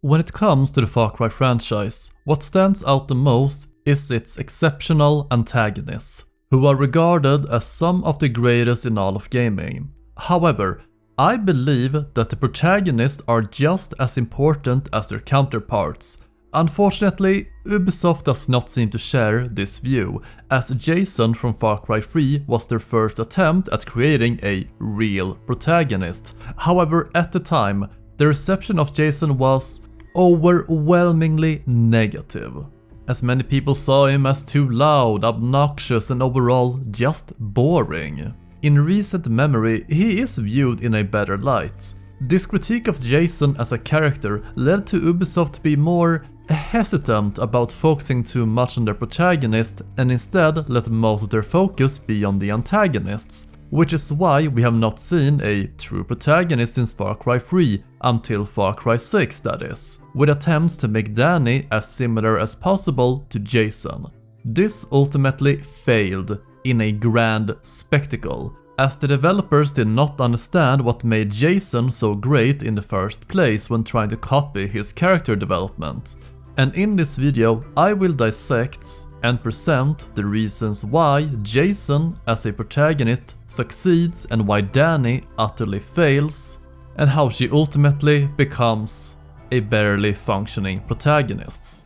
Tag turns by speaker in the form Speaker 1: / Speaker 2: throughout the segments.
Speaker 1: When it comes to the Far Cry franchise, what stands out the most is its exceptional antagonists, who are regarded as some of the greatest in all of gaming. However, I believe that the protagonists are just as important as their counterparts. Unfortunately, Ubisoft does not seem to share this view, as Jason from Far Cry 3 was their first attempt at creating a real protagonist. However, at the time, the reception of Jason was overwhelmingly negative, as many people saw him as too loud, obnoxious, and overall just boring. In recent memory, he is viewed in a better light. This critique of Jason as a character led to Ubisoft to be more hesitant about focusing too much on their protagonist and instead let most of their focus be on the antagonists, which is why we have not seen a true protagonist since Far Cry 3 until Far Cry 6, that is, with attempts to make Dani as similar as possible to Jason. This ultimately failed in a grand spectacle, as the developers did not understand what made Jason so great in the first place when trying to copy his character development. And in this video, I will dissect and present the reasons why Jason as a protagonist succeeds and why Dani utterly fails, and how she ultimately becomes a barely functioning protagonist.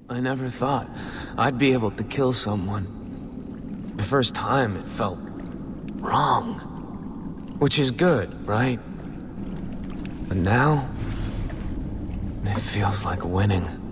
Speaker 2: I never thought I'd be able to kill someone. The first time it felt wrong, which is good, right? But now, it feels like winning.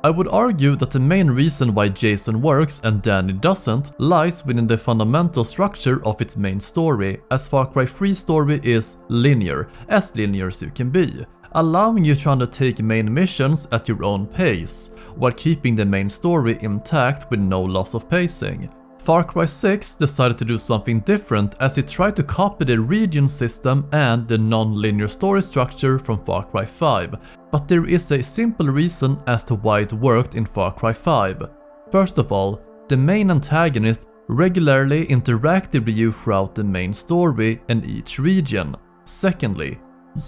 Speaker 1: I would argue that the main reason why Jason works and Dani doesn't lies within the fundamental structure of its main story, as Far Cry 3's story is linear as you can be, allowing you to undertake main missions at your own pace, while keeping the main story intact with no loss of pacing. Far Cry 6 decided to do something different as it tried to copy the region system and the non-linear story structure from Far Cry 5, but there is a simple reason as to why it worked in Far Cry 5. First of all, the main antagonist regularly interacted with you throughout the main story and each region. Secondly,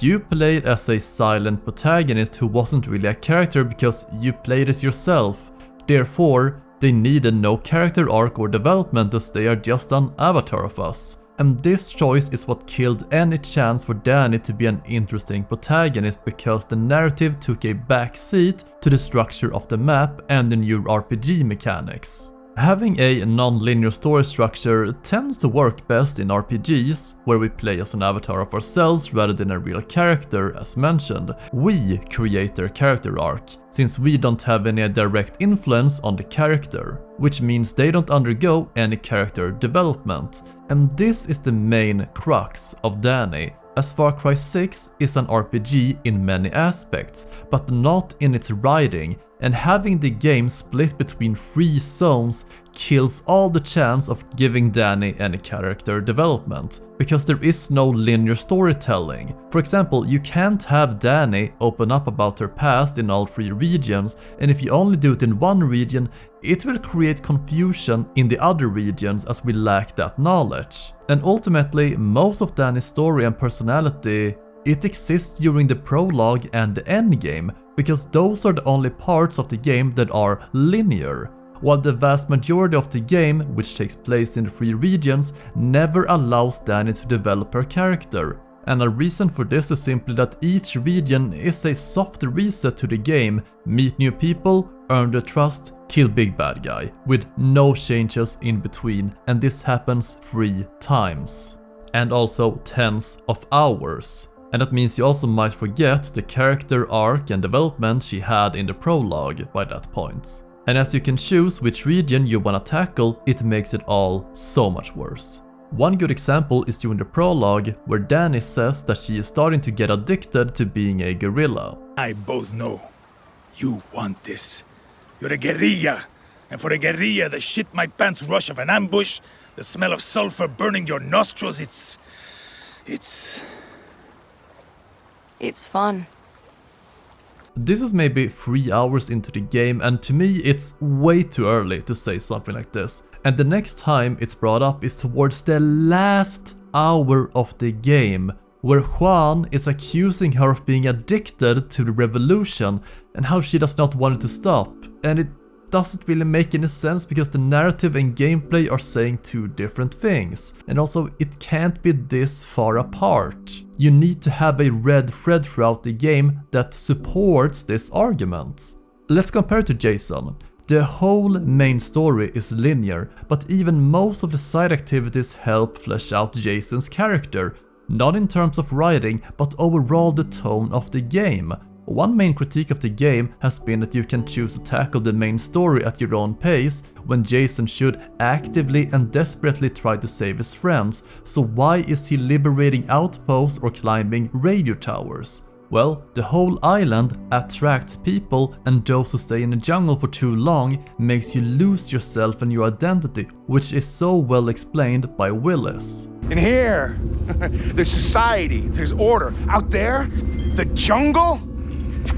Speaker 1: you played as a silent protagonist who wasn't really a character because you played as yourself. Therefore, they needed no character arc or development as they are just an avatar of us. And this choice is what killed any chance for Dani to be an interesting protagonist, because the narrative took a backseat to the structure of the map and the new RPG mechanics. Having a non-linear story structure tends to work best in RPGs, where we play as an avatar of ourselves rather than a real character, as mentioned. We create their character arc, since we don't have any direct influence on the character, which means they don't undergo any character development. And this is the main crux of Dani, as Far Cry 6 is an RPG in many aspects, but not in its writing, and having the game split between 3 zones kills all the chance of giving Dani any character development, because there is no linear storytelling. For example, you can't have Dani open up about her past in all 3 regions, and if you only do it in one region, it will create confusion in the other regions as we lack that knowledge. And ultimately, most of Dani's story and personality, it exists during the prologue and the endgame, because those are the only parts of the game that are linear, while the vast majority of the game, which takes place in the 3 regions, never allows Dani to develop her character. And a reason for this is simply that each region is a soft reset to the game: meet new people, earn their trust, kill big bad guy, with no changes in between, and this happens 3 times. And also tens of hours. And that means you also might forget the character arc and development she had in the prologue by that point. And as you can choose which region you wanna tackle, it makes it all so much worse. One good example is during the prologue, where Dani says that she is starting to get addicted to being a guerrilla.
Speaker 3: I both know you want this. You're a guerrilla, and for a guerrilla, the shit my pants rush of an ambush, the smell of sulfur burning your nostrils,
Speaker 4: It's fun.
Speaker 1: This is maybe 3 hours into the game, and to me it's way too early to say something like this. And the next time it's brought up is towards the last hour of the game, where Juan is accusing her of being addicted to the revolution and how she does not want it to stop, and it doesn't really make any sense because the narrative and gameplay are saying two different things, and also it can't be this far apart. You need to have a red thread throughout the game that supports this argument. Let's compare to Jason. The whole main story is linear, but even most of the side activities help flesh out Jason's character, not in terms of writing, but overall the tone of the game. One main critique of the game has been that you can choose to tackle the main story at your own pace, when Jason should actively and desperately try to save his friends, so why is he liberating outposts or climbing radio towers? Well, the whole island attracts people, and those who stay in the jungle for too long makes you lose yourself and your identity, which is so well explained by Willis.
Speaker 4: In here, there's society, there's order. Out there, the jungle,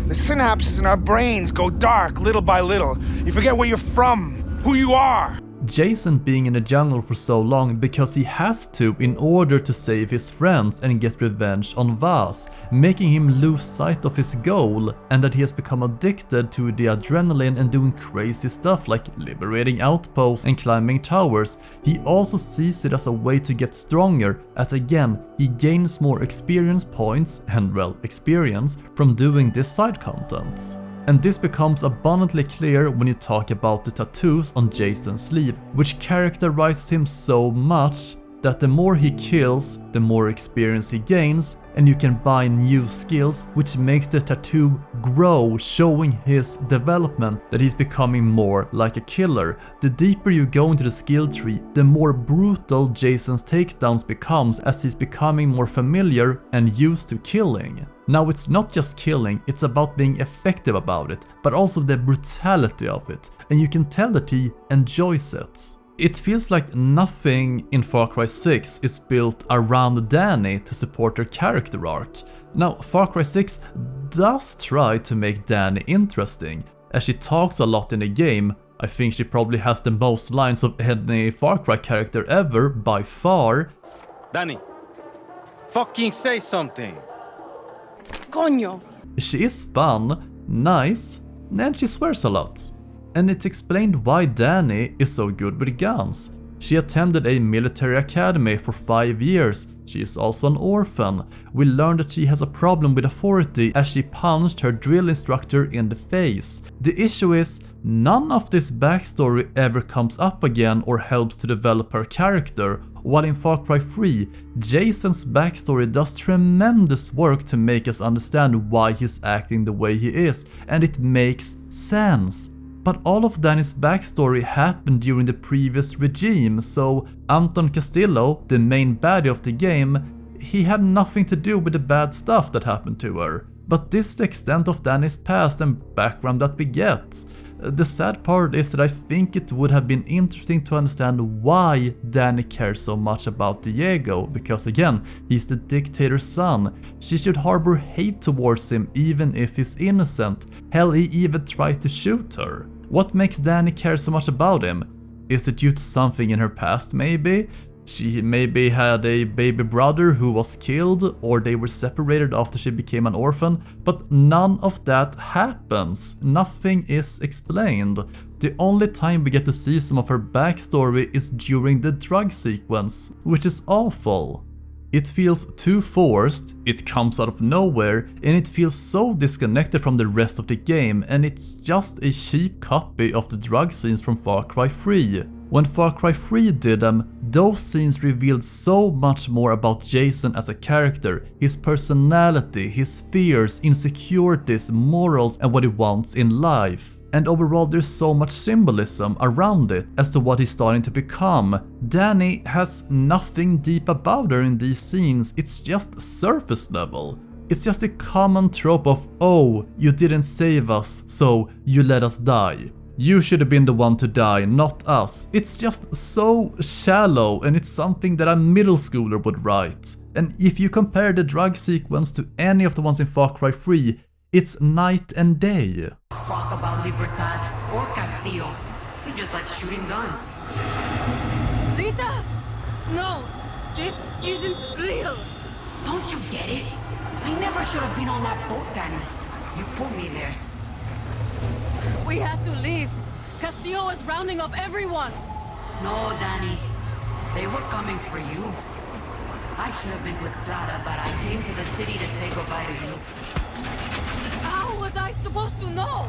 Speaker 4: the synapses in our brains go dark little by little. You forget where you're from, who you are.
Speaker 1: Jason being in the jungle for so long because he has to in order to save his friends and get revenge on Vaz, making him lose sight of his goal, and that he has become addicted to the adrenaline and doing crazy stuff like liberating outposts and climbing towers. He also sees it as a way to get stronger, as again, he gains more experience points and, well, experience from doing this side content. And this becomes abundantly clear when you talk about the tattoos on Jason's sleeve, which characterizes him so much that the more he kills, the more experience he gains, and you can buy new skills, which makes the tattoo grow, showing his development, that he's becoming more like a killer. The deeper you go into the skill tree, the more brutal Jason's takedowns becomes, as he's becoming more familiar and used to killing. Now it's not just killing, it's about being effective about it, but also the brutality of it, and you can tell that he enjoys it. It feels like nothing in Far Cry 6 is built around Dani to support her character arc. Now, Far Cry 6 does try to make Dani interesting, as she talks a lot in the game. I think she probably has the most lines of any Far Cry character ever, by far.
Speaker 5: Dani, fucking say something!
Speaker 6: Coño!
Speaker 1: She is fun, nice, and she swears a lot. And it's explained why Dani is so good with guns. She attended a military academy for 5 years. She is also an orphan. We learn that she has a problem with authority as she punched her drill instructor in the face. The issue is, none of this backstory ever comes up again or helps to develop her character, while in Far Cry 3, Jason's backstory does tremendous work to make us understand why he's acting the way he is, and it makes sense. But all of Dani's backstory happened during the previous regime, so Anton Castillo, the main baddie of the game, he had nothing to do with the bad stuff that happened to her. But this is the extent of Dani's past and background that we get. The sad part is that I think it would have been interesting to understand why Dani cares so much about Diego, because again, he's the dictator's son. She should harbor hate towards him even if he's innocent. Hell, he even tried to shoot her. What makes Dani care so much about him? Is it due to something in her past maybe? She maybe had a baby brother who was killed, or they were separated after she became an orphan, but none of that happens. Nothing is explained. The only time we get to see some of her backstory is during the drug sequence, which is awful. It feels too forced, it comes out of nowhere, and it feels so disconnected from the rest of the game, and it's just a cheap copy of the drug scenes from Far Cry 3. When Far Cry 3 did them, those scenes revealed so much more about Jason as a character, his personality, his fears, insecurities, morals, and what he wants in life. And overall there's so much symbolism around it as to what he's starting to become. Dani has nothing deep about her in these scenes, it's just surface level. It's just a common trope of, oh, you didn't save us, so you let us die. You should have been the one to die, not us. It's just so shallow, and it's something that a middle schooler would write. And if you compare the drug sequence to any of the ones in Far Cry 3, it's night and day.
Speaker 7: Talk about Libertad or Castillo. You just like shooting guns.
Speaker 6: Rita! No! This isn't real!
Speaker 7: Don't you get it? I never should have been on that boat, Dani. You put me there.
Speaker 6: We had to leave. Castillo was rounding up everyone.
Speaker 7: No, Dani. They were coming for you. I should have been with Clara, but I came to the city to say goodbye to you.
Speaker 6: How was I supposed to know?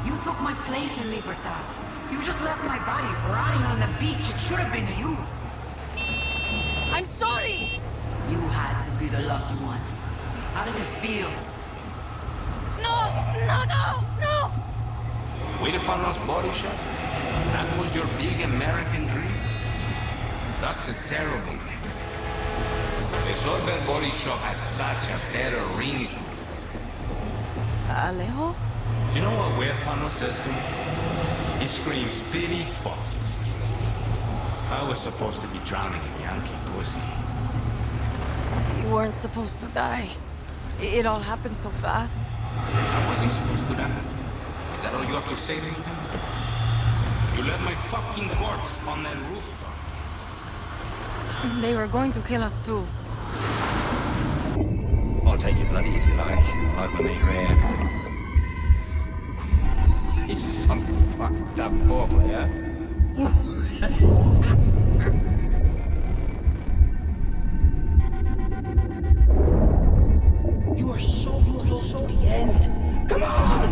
Speaker 7: You took my place in Libertad. You just left my body rotting on the beach. It should have been you.
Speaker 6: I'm sorry.
Speaker 7: You had to be the lucky one. How does it feel?
Speaker 6: No, no, no, no.
Speaker 8: With Fano's body shop? That was your big American dream? That's a terrible name. The Solver body shop has such a better ring to it.
Speaker 6: Alejo?
Speaker 8: You know what Fano says to me? He screams, pity, fuck you. I was supposed to be drowning in Yankee pussy.
Speaker 6: You weren't supposed to die. It all happened so fast.
Speaker 8: I wasn't supposed to die. Is that all you have to say to me? You left my fucking corpse on that rooftop.
Speaker 6: They were going to kill us too.
Speaker 9: I'll take it bloody if you like. I like my meat rare. It's some fucked up poor player.
Speaker 7: You are so close to the end. Come on!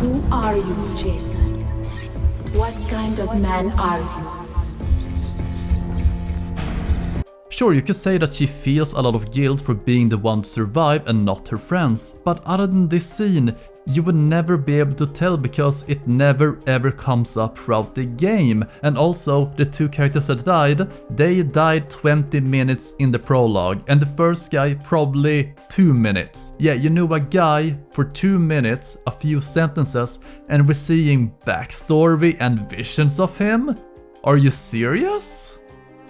Speaker 10: Who are you, Jason? What kind of man are you?
Speaker 1: Sure, you could say that she feels a lot of guilt for being the one to survive and not her friends, but other than this scene, you would never be able to tell because it never ever comes up throughout the game. And also, the two characters that died, they died 20 minutes in the prologue, and the first guy probably 2 minutes. Yeah, you knew a guy for 2 minutes, a few sentences, and we're seeing backstory and visions of him? Are you serious?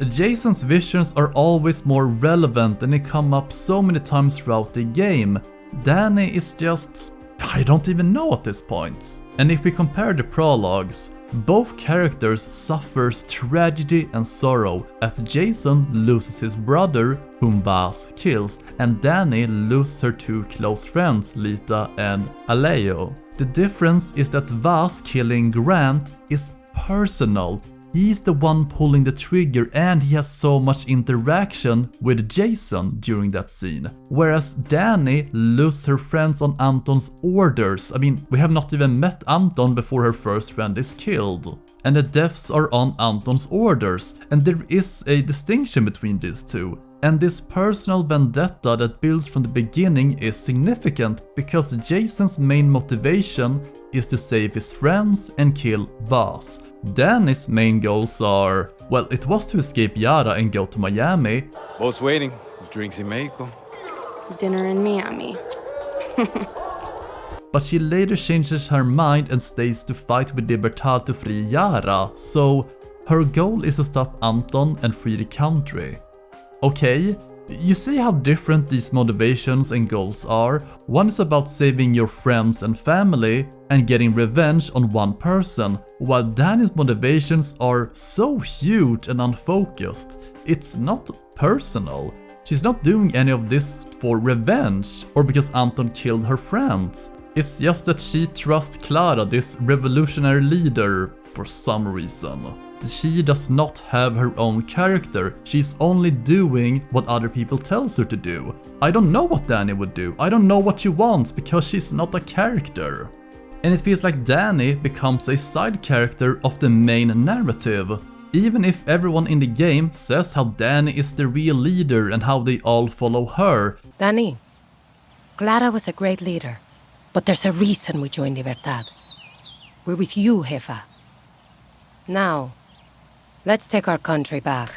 Speaker 1: Jason's visions are always more relevant and they come up so many times throughout the game. Dani is just... I don't even know at this point. And if we compare the prologues, both characters suffers tragedy and sorrow as Jason loses his brother, whom Vaz kills, and Dani loses her two close friends, Lita and Alejo. The difference is that Vaz killing Grant is personal. He's the one pulling the trigger and he has so much interaction with Jason during that scene. Whereas Dani loses her friends on Anton's orders. I mean, we have not even met Anton before her first friend is killed. And the deaths are on Anton's orders, and there is a distinction between these two. And this personal vendetta that builds from the beginning is significant because Jason's main motivation is to save his friends and kill Vaz. Dani's main goals are, well, it was to escape Yara and go to Miami.
Speaker 5: Boss waiting. Drinks in Mexico.
Speaker 6: Dinner in Miami.
Speaker 1: But she later changes her mind and stays to fight with Libertad to free Yara, so her goal is to stop Anton and free the country. Okay, you see how different these motivations and goals are? One is about saving your friends and family and getting revenge on one person, while Dani's motivations are so huge and unfocused. It's not personal. She's not doing any of this for revenge or because Anton killed her friends. It's just that she trusts Clara, this revolutionary leader, for some reason. She does not have her own character, she's only doing what other people tells her to do. I don't know what Dani would do, I don't know what she wants because she's not a character. And it feels like Dani becomes a side character of the main narrative. Even if everyone in the game says how Dani is the real leader and how they all follow her.
Speaker 11: Dani, Clara was a great leader, but there's a reason we joined Libertad. We're with you, Jefa. Now, let's take our country back.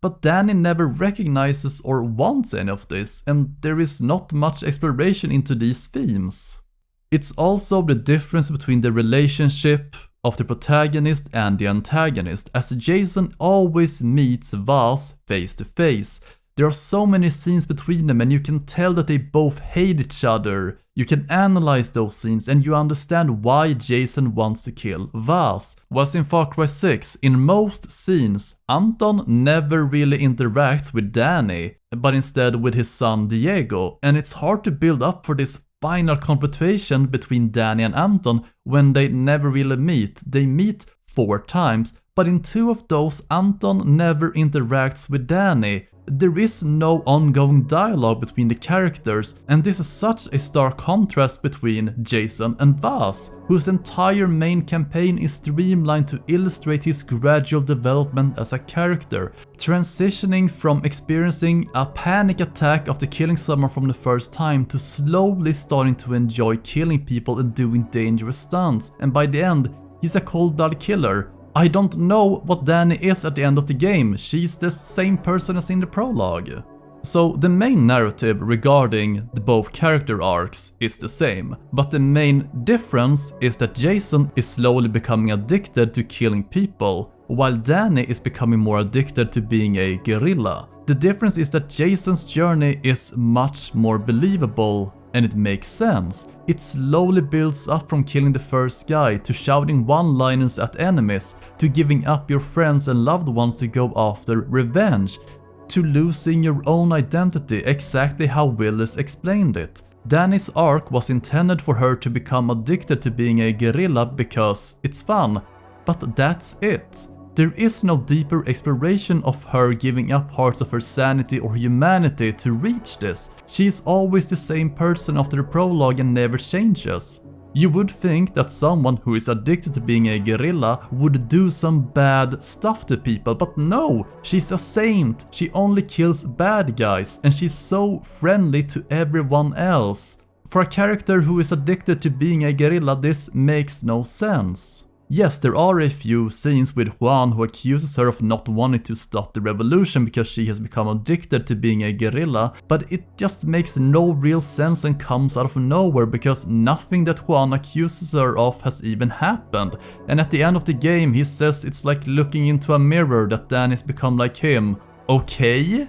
Speaker 1: But Dani never recognizes or wants any of this, and there is not much exploration into these themes. It's also the difference between the relationship of the protagonist and the antagonist, as Jason always meets Vaz face to face. There are so many scenes between them and you can tell that they both hate each other. You can analyze those scenes and you understand why Jason wants to kill Vaz. Whilst in Far Cry 6, in most scenes, Anton never really interacts with Dani, but instead with his son Diego, and it's hard to build up for this final confrontation between Dani and Anton when they never really meet. They meet 4 times, but in 2 of those Anton never interacts with Dani. There is no ongoing dialogue between the characters, and this is such a stark contrast between Jason and Vaz, whose entire main campaign is streamlined to illustrate his gradual development as a character, transitioning from experiencing a panic attack after killing someone from the first time to slowly starting to enjoy killing people and doing dangerous stunts, and by the end, he's a cold-blooded killer. I don't know what Dani is at the end of the game, she's the same person as in the prologue. So the main narrative regarding the both character arcs is the same, but the main difference is that Jason is slowly becoming addicted to killing people, while Dani is becoming more addicted to being a guerrilla. The difference is that Jason's journey is much more believable, and it makes sense. It slowly builds up from killing the first guy, to shouting one-liners at enemies, to giving up your friends and loved ones to go after revenge, to losing your own identity, exactly how Willis explained it. Dani's arc was intended for her to become addicted to being a guerrilla because it's fun, but that's it. There is no deeper exploration of her giving up parts of her sanity or humanity to reach this. She is always the same person after the prologue and never changes. You would think that someone who is addicted to being a guerrilla would do some bad stuff to people, but no, she's a saint. She only kills bad guys, and she's so friendly to everyone else. For a character who is addicted to being a guerrilla, this makes no sense. Yes, there are a few scenes with Juan who accuses her of not wanting to stop the revolution because she has become addicted to being a guerrilla, but it just makes no real sense and comes out of nowhere because nothing that Juan accuses her of has even happened. And at the end of the game he says it's like looking into a mirror that Dani's become like him. Okay?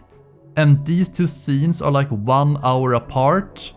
Speaker 1: And these 2 scenes are like 1 hour apart?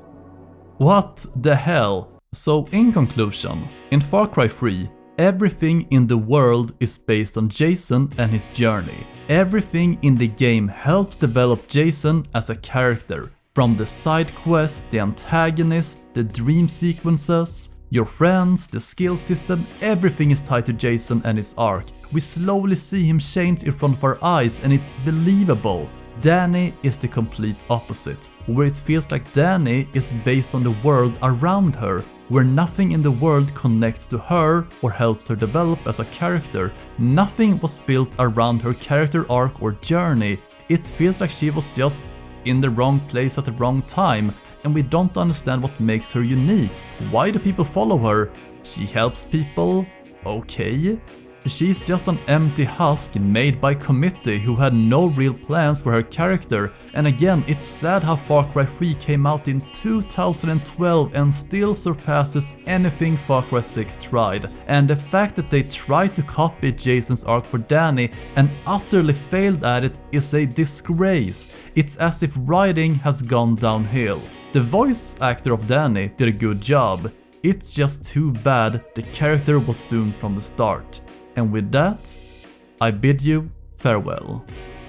Speaker 1: What the hell? So in conclusion, in Far Cry 3, everything in the world is based on Jason and his journey. Everything in the game helps develop Jason as a character. From the side quests, the antagonist, the dream sequences, your friends, the skill system, everything is tied to Jason and his arc. We slowly see him change in front of our eyes and it's believable. Dani is the complete opposite, where it feels like Dani is based on the world around her, where nothing in the world connects to her or helps her develop as a character. Nothing was built around her character arc or journey. It feels like she was just in the wrong place at the wrong time, and we don't understand what makes her unique. Why do people follow her? She helps people? Okay. She's just an empty husk made by committee who had no real plans for her character, and again, it's sad how Far Cry 3 came out in 2012 and still surpasses anything Far Cry 6 tried, and the fact that they tried to copy Jason's arc for Dani and utterly failed at it is a disgrace. It's as if writing has gone downhill. The voice actor of Dani did a good job, it's just too bad the character was doomed from the start. And with that, I bid you farewell.